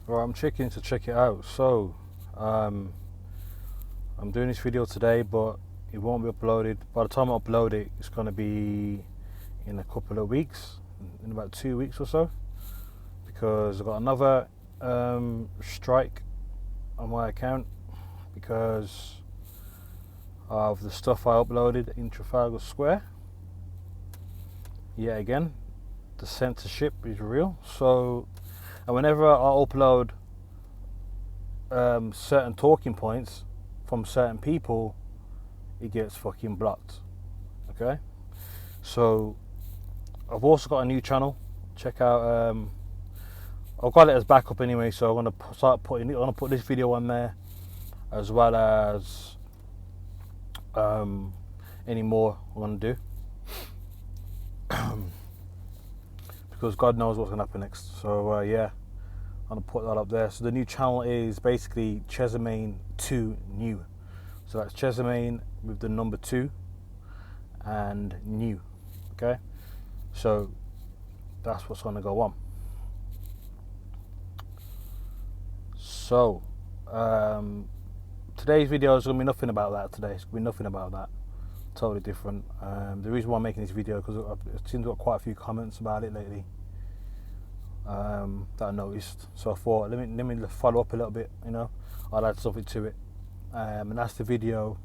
Right, I'm checking to check it out. So, I'm doing this video today, but it won't be uploaded. By the time I upload it, it's going to be in a couple of weeks, in about 2 weeks or so, because I've got another strike on my account because of the stuff I uploaded in Trafalgar Square. Yet again, the censorship is real. So, and whenever I upload certain talking points from certain people, it gets fucking blocked. Okay, so I've also got a new channel. Check out. I've got it as backup anyway, so I'm gonna start putting it. I'm gonna put this video on there, as well as any more I'm gonna do, because God knows what's gonna happen next. So yeah, I'm gonna put that up there. So the new channel is basically Chesamain 2 New. So that's Chesamain with the number 2 and new. Okay, so that's what's gonna go on. So today's video is gonna be nothing about that. Today it's gonna be nothing about that. Totally different. The reason why I'm making this video because I've seen got quite a few comments about it lately. That I noticed, so I thought let me follow up a little bit. I'll add something to it, and that's the video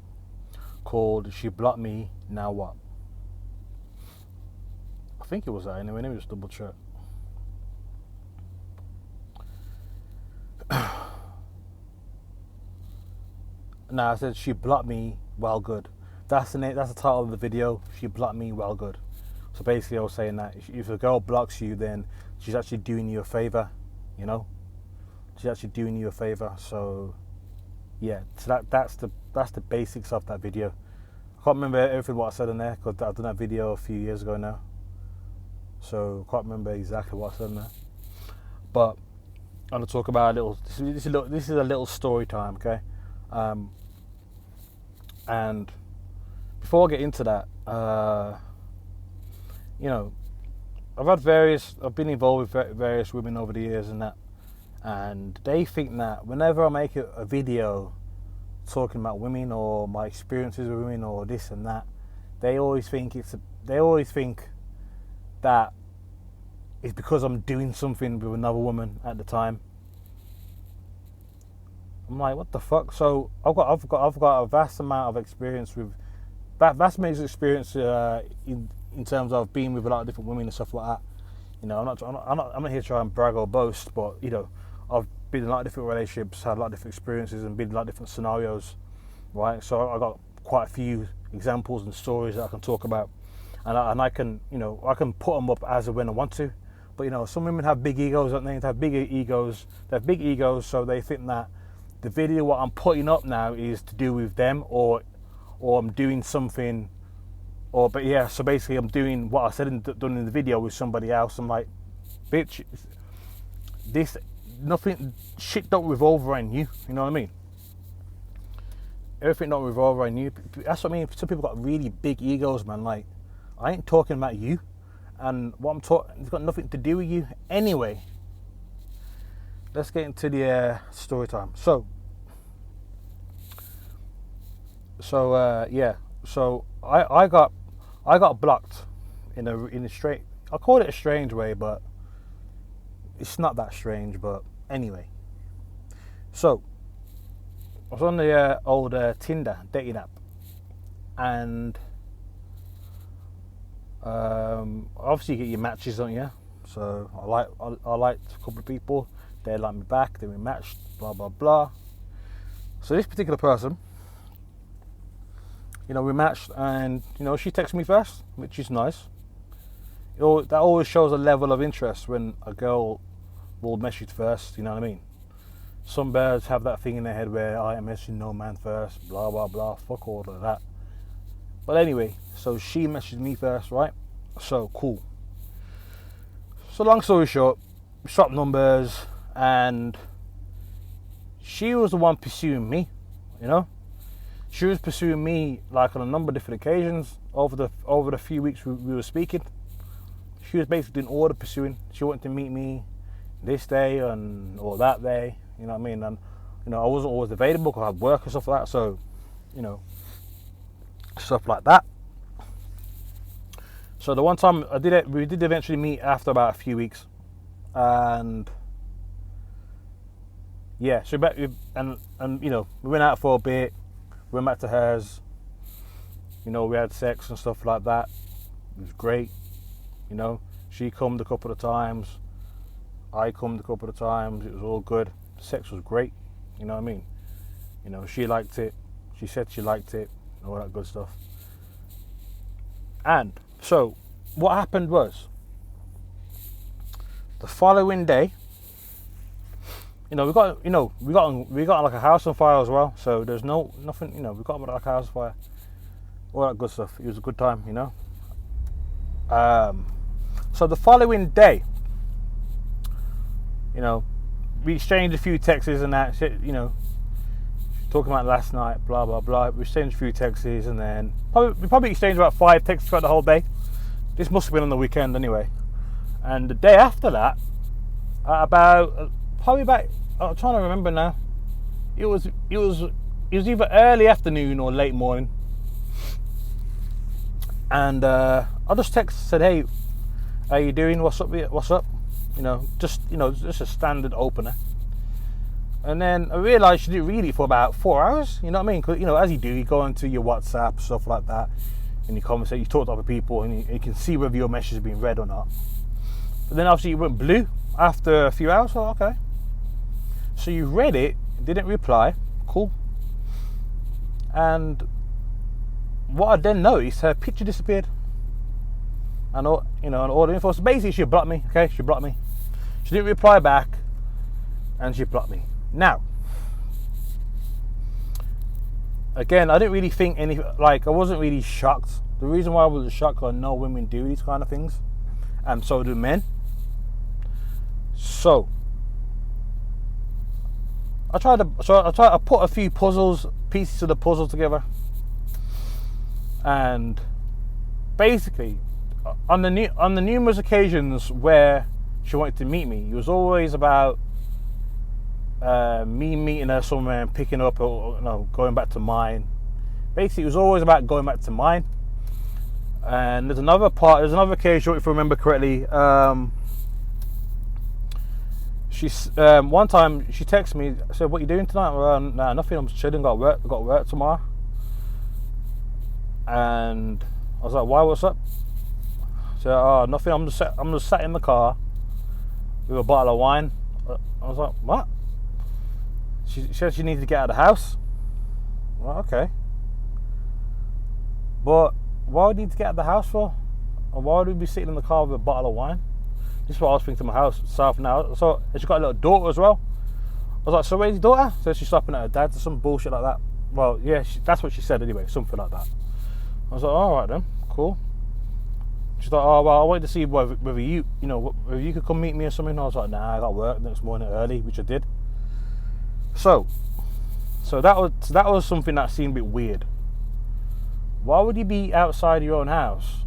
called "She Blocked Me, Now What." I think it was that anyway. Let me just double check. I said she blocked me. Well, good. That's the name. That's the title of the video. She blocked me. Well, good. So basically, I was saying that if a girl blocks you, then she's actually doing you a favor. She's actually doing you a favor. So yeah, so that's the basics of that video. I can't remember everything what I said in there because I've done that video a few years ago now. So I can't remember exactly what I said in there. But I'm gonna talk about a little. This is a little story time, okay? And before I get into that, I've been involved with various women over the years and that, and they think that whenever I make a video talking about women or my experiences with women or this and that, they always think that it's because I'm doing something with another woman at the time. I'm like, what the fuck? So I've got a vast amount of experience in terms of being with a lot of different women and stuff like that. I'm not here to try and brag or boast, but I've been in a lot of different relationships, had a lot of different experiences, and been in a lot of different scenarios, right? So I got quite a few examples and stories that I can talk about, and I can put them up as and when I want to. But some women have big egos, don't they? They have big egos, so they think that the video what I'm putting up now is to do with them, or I'm doing something, so basically I'm doing what I said done in the video with somebody else. I'm like, bitch, shit don't revolve around you. You know what I mean? Everything don't revolve around you. That's what I mean. Some people got really big egos, man. Like, I ain't talking about you, and what I'm talking, it's got nothing to do with you anyway. Let's get into the story time. So I got blocked in a straight. I call it a strange way, but it's not that strange. But anyway, so I was on the old Tinder dating app, and obviously you get your matches, don't you? So I liked a couple of people. They liked me back. Then we matched. Blah blah blah. So this particular person, we matched, and she texted me first, which is nice. That always shows a level of interest when a girl will message first. You know what I mean? Some birds have that thing in their head where I am messaging no man first. Blah blah blah. Fuck all of that. But anyway, so she messaged me first, right? So cool. So long story short, we swapped numbers. And she was the one pursuing me, She was pursuing me like on a number of different occasions over the few weeks we were speaking. She was basically doing all the pursuing. She wanted to meet me this day or that day. You know what I mean? And I wasn't always available because I had work and stuff like that. So, stuff like that. So the one time we did eventually meet after about a few weeks, and yeah, so we went out for a bit. We went back to hers. We had sex and stuff like that. It was great. She cummed a couple of times. I cummed a couple of times. It was all good. The sex was great. You know what I mean? She liked it. She said she liked it. All that good stuff. And so what happened was, the following day, we got like a house on fire as well. So there's nothing. We got like a house on fire. All that good stuff. It was a good time. So the following day, we exchanged a few texts and that shit. Talking about last night, blah blah blah. We exchanged a few texts, and then we probably exchanged about 5 texts throughout the whole day. This must have been on the weekend anyway. And the day after that, I'm trying to remember now. It was either early afternoon or late morning. And I just said, "Hey, how you doing? What's up? What's up?" Just a standard opener. And then I realised she didn't read it for about 4 hours. You know what I mean? Because as you do, you go into your WhatsApp, stuff like that, and you conversate, you talk to other people, and you can see whether your message has been read or not. But then obviously it went blue after a few hours. So okay, so you read it, didn't reply, cool. And what I then noticed, her picture disappeared, and all the info. So basically, she blocked me. Okay, she blocked me. She didn't reply back, and she blocked me. Now, again, I didn't really think I wasn't really shocked. The reason why I wasn't shocked, I know women do these kind of things, and so do men. So I put a few pieces of the puzzle together, and basically, on the numerous occasions where she wanted to meet me, it was always about me meeting her somewhere and picking up or going back to mine. Basically, it was always about going back to mine. And there's another occasion, if I remember correctly. One time she texted me, said, "What are you doing tonight?" Well, nah, nothing. I'm chilling. Got work tomorrow. And I was like, "Why? What's up?" She said, "Oh, nothing. I'm just sat in the car with a bottle of wine." I was like, "What?" She said she needed to get out of the house. Well, okay. But why would you need to get out of the house for? Or why would we be sitting in the car with a bottle of wine? This is what I was thinking to my house south now. So she's got a little daughter as well. I was like, "So where's your daughter?" So she's stopping at her dad's or some bullshit like that. Well, yeah, that's what she said anyway, something like that. I was like, "All right then, cool." She's like, "Oh well, I wanted to see whether you could come meet me or something." I was like, "Nah, I got work next morning early," which I did. So that was something that seemed a bit weird. Why would you be outside your own house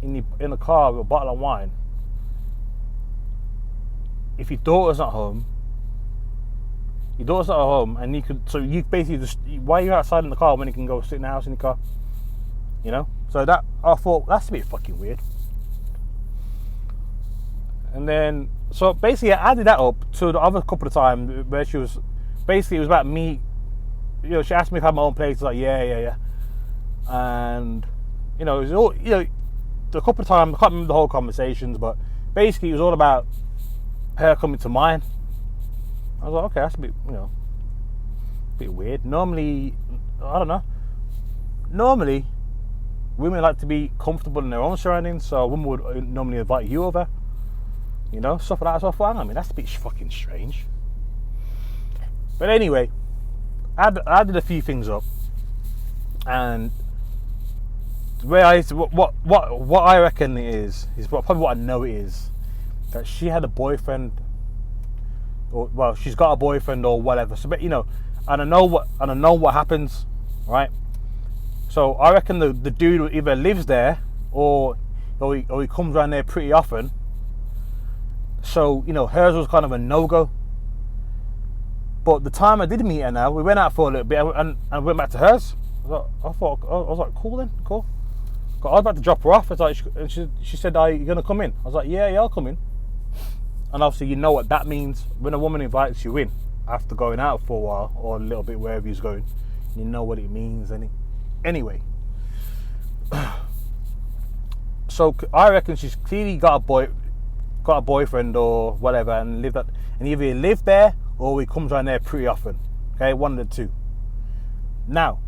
in the car with a bottle of wine if your daughter's not home? Your daughter's not at home, and you basically just, why are you outside in the car when you can go sit in the house in the car? So that, I thought, that's a bit fucking weird. And then, so basically I added that up to the other couple of times where she was, basically it was about me, she asked me if I had my own place. I was like, yeah. And, it was all, a couple of times, I can't remember the whole conversations, but basically it was all about her coming to mine. I was like, okay, that's a bit, bit weird. Normally, I don't know. Normally, women like to be comfortable in their own surroundings, so a woman would normally invite you over, stuff like that. So I thought, that's a bit fucking strange. But anyway, I did a few things up, and what I reckon it is probably what I know it is, that she had a boyfriend, or well, she's got a boyfriend or whatever. So, but and I know what happens, right? So I reckon the dude either lives there or he comes around there pretty often, So, you know, hers was kind of a no-go. But the time I did meet her now, we went out for a little bit and went back to hers. I was like, cool then, cool. I was about to drop her off. It's like, she said, are you going to come in? I was like, yeah, I'll come in. And obviously, you know what that means. When a woman invites you in after going out for a while or a little bit wherever he's going, you know what it means. Anyway, so I reckon she's clearly got a boyfriend or whatever, and either he lived there or he comes around there pretty often. Okay, one of the two. Now,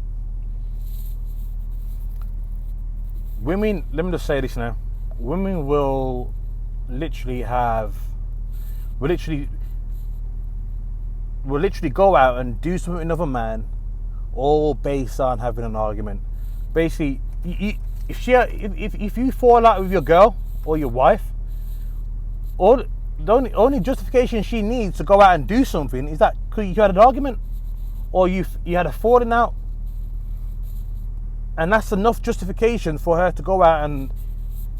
women, let me just say this now. Women will literally go out and do something with another man, all based on having an argument. Basically, if you fall out with your girl or your wife, the only justification she needs to go out and do something is that because you had an argument or you had a falling out, and that's enough justification for her to go out and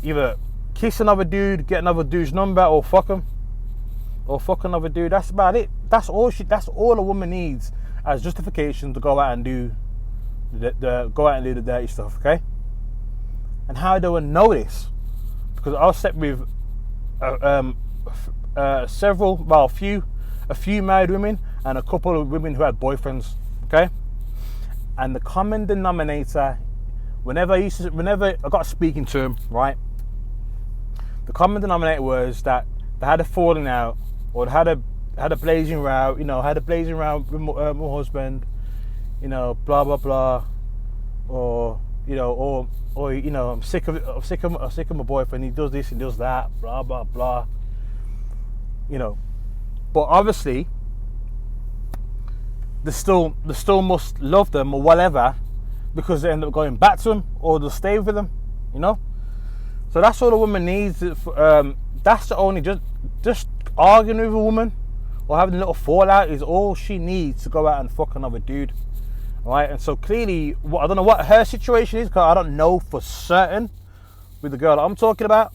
either kiss another dude, get another dude's number, or fuck him, or fuck another dude. That's about it. That's all a woman needs as justification to go out and do the dirty stuff. Okay. And how do I know this? Because I was set with a few married women and a couple of women who had boyfriends. Okay. And the common denominator, whenever I got speaking to him, right, the common denominator was that they had a falling out, or they had a blazing row, with my husband, blah blah blah, or I'm sick of my boyfriend. He does this, he does that, blah blah blah. But obviously, they still must love them or whatever, because they end up going back to them or they'll stay with them. So that's all a woman needs. That's the only just arguing with a woman or having a little fallout is all she needs to go out and fuck another dude. Right? And so clearly, I don't know what her situation is, because I don't know for certain with the girl that I'm talking about,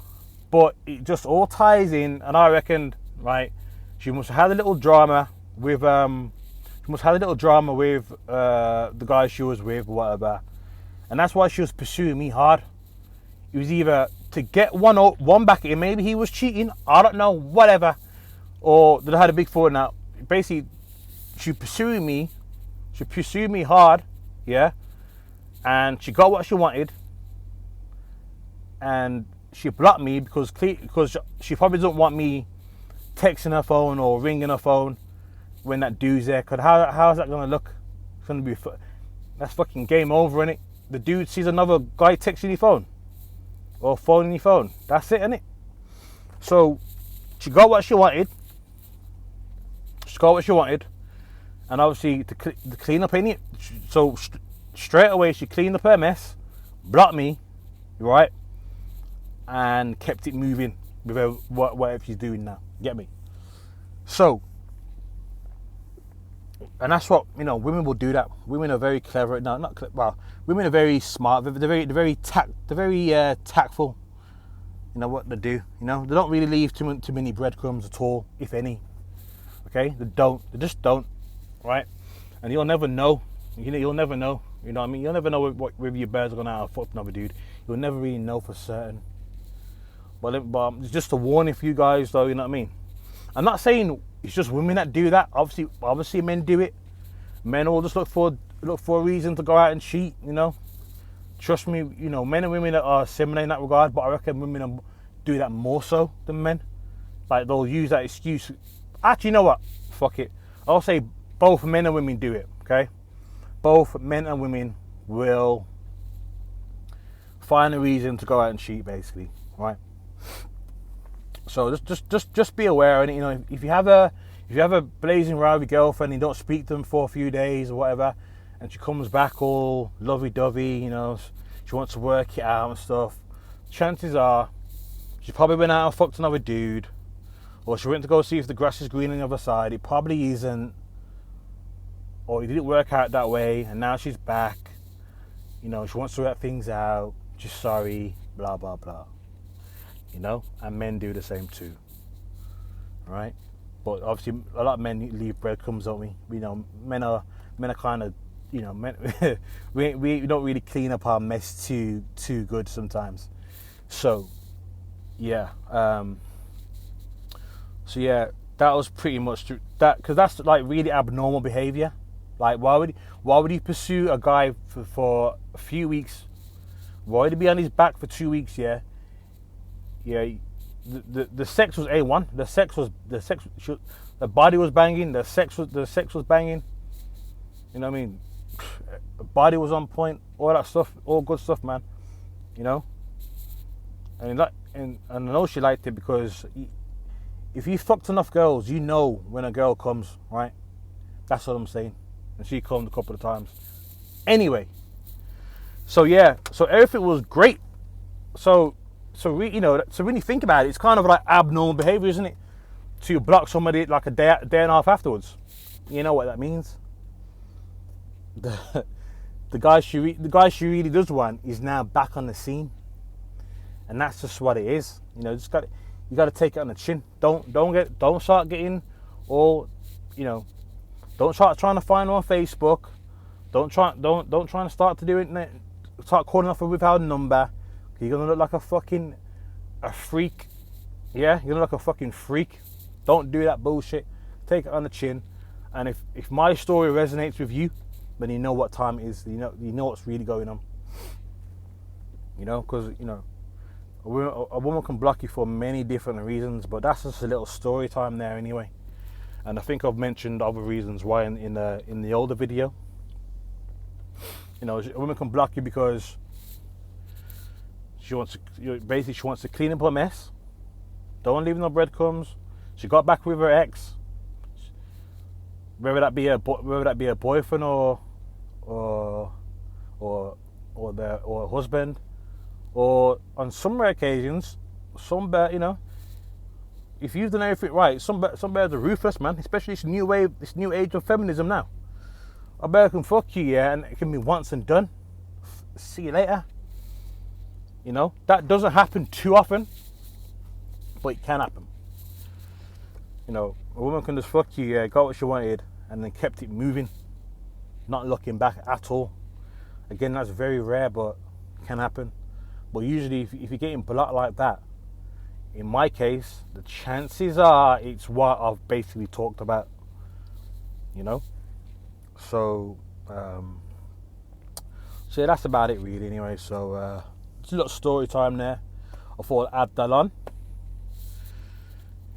but it just all ties in. And I reckon, right, she must have had a little drama with the guy she was with or whatever, and that's why she was pursuing me hard. It was either to get one back at him, maybe he was cheating, I don't know, whatever, or that I had a big falling out. Basically, she pursued me hard, yeah, and she got what she wanted, and she blocked me because she probably doesn't want me texting her phone or ringing her phone when that dude's there. Cause how is that gonna look? It's gonna be that's fucking game over, innit? The dude sees another guy texting your phone or phoning your phone. That's it, innit? So she got what she wanted. And obviously to clean up any. So straight away she cleaned up her mess, blocked me, right, and kept it moving with her, whatever she's doing now. Get me? So. And that's what, women will do that. Women are very clever. No, not clever. Well, women are very smart. They're very tactful. What they do. They don't really leave too many breadcrumbs at all, if any. Okay, they don't. They just don't. Right? And you'll never know. You'll never know. You know what I mean? You'll never know whether your birds are going out or fuck another dude. You'll never really know for certain. But it's just a warning for you guys, though. You know what I mean? I'm not saying it's just women that do that. Obviously men do it. Men all just look for a reason to go out and cheat, Trust me, men and women are similar in that regard, but I reckon women do that more so than men. Like, they'll use that excuse. Actually, you know what? Fuck it. I'll say both men and women do it, okay? Both men and women will find a reason to go out and cheat, basically, right? So just be aware, and if you have a blazing row with your girlfriend and you don't speak to them for a few days or whatever, and she comes back all lovey-dovey, she wants to work it out and stuff, chances are she probably went out and fucked another dude, or she went to go see if the grass is green on the other side. It probably isn't, or it didn't work out that way, and now she's back. She wants to work things out. She's sorry, blah blah blah. And men do the same too. right? But obviously, a lot of men leave breadcrumbs, don't we? You know, men are kind of, you know, men, we don't really clean up our mess too good sometimes. So yeah, that was pretty much that, because that's like really abnormal behavior. Like, why would you pursue a guy for a few weeks? Why would he be on his back for 2 weeks? Yeah, the sex was A1. The body was banging. The sex was banging. You know what I mean? The body was on point. All that stuff, all good stuff, man. You know, and I know she liked it, because if you fucked enough girls, you know when a girl comes, right? That's what I'm saying. And she came a couple of times. Anyway, so yeah, so everything was great. So when you think about it, it's kind of like abnormal behavior, isn't it? To block somebody like a day and a half afterwards. You know what that means? The guy she really does want is now back on the scene, and that's just what it is. You know, you got to take it on the chin. Don't start getting all, you know, don't start trying to find her on Facebook. Don't try to start to do it. Start calling off her without a number. You're gonna look like a freak. Yeah, you're gonna look like a fucking freak. Don't do that bullshit. Take it on the chin. And if my story resonates with you, then you know what time it is. You know what's really going on. You know, because you know, a woman can block you for many different reasons, but that's just a little story time there anyway. And I think I've mentioned other reasons why in the older video. You know, a woman can block you because she wants to clean up her mess. Don't leave no breadcrumbs. She got back with her ex, whether that be a boyfriend or a husband, or on some rare occasions, you know, if you've done everything right, some bears are ruthless, man. Especially this new age of feminism now. A bear can fuck you, yeah, and it can be once and done. See you later. You know, that doesn't happen too often, but it can happen. You know, a woman can just fuck you, yeah, got what she wanted, and then kept it moving, not looking back at all. Again, that's very rare, but it can happen. But usually, if you're getting blocked like that, in my case, the chances are it's what I've basically talked about. You know, so yeah, that's about it really. Anyway, so it's a little story time there. I thought I'd add that on.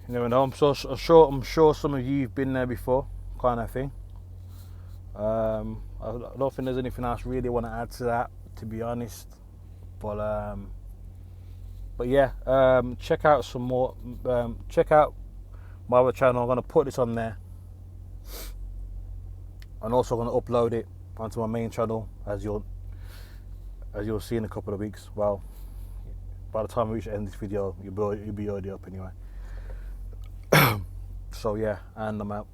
You never know. I'm sure some of you've been there before, kind of thing. I don't think there's anything else really I want to add to that, to be honest. But yeah, check out some more. Check out my other channel. I'm gonna put this on there, and also gonna upload it onto my main channel, as you'll see in a couple of weeks. Well, by the time we reach the end of this video, you'll be already up anyway. So yeah, and I'm out.